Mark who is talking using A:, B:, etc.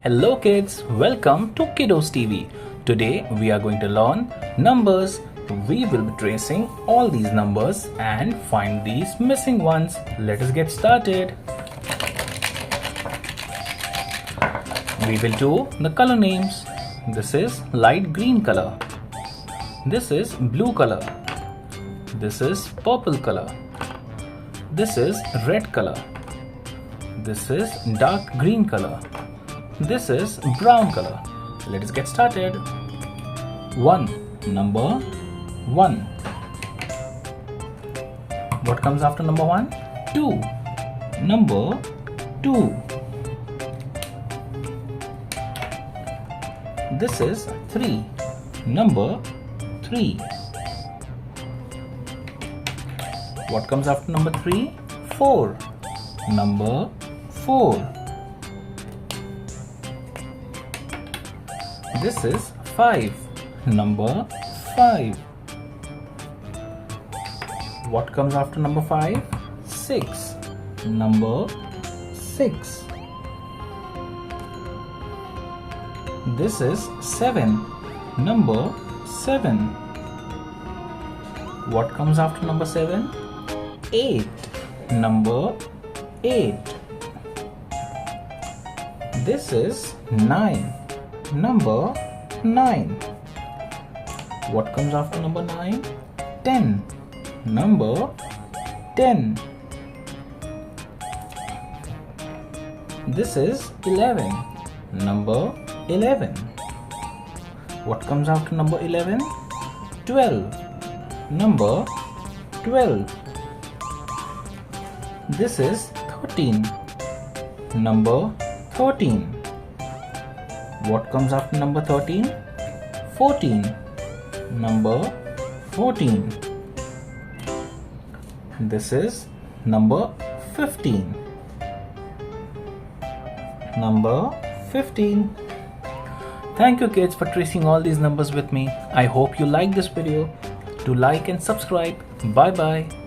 A: Hello kids, welcome to Kiddos TV. Today we are going to learn numbers. We will be tracing all these numbers and find these missing ones. Let us get started. We will do the color names. This is light green color. This is blue color. This is purple color. This is red color. This is dark green color. This is brown color. Let us get started. 1. Number 1. What comes after number 1? 2. Number 2. This is 3. Number 3. What comes after number 3? 4. Number 4. This is 5. Number 5. What comes after number 5? 6. Number 6. This is 7. Number 7. What comes after number 7? 8. Number 8. This is 9. Number 9. What comes after number 9? 10. Number 10. This is 11. Number 11. What comes after number 11? 12. Number 12. This is 13. Number 13. What comes after number 13? 14. Number 14. This is number 15. Number 15. Thank you kids for tracing all these numbers with me. I hope you like this video. Do like and subscribe. Bye bye.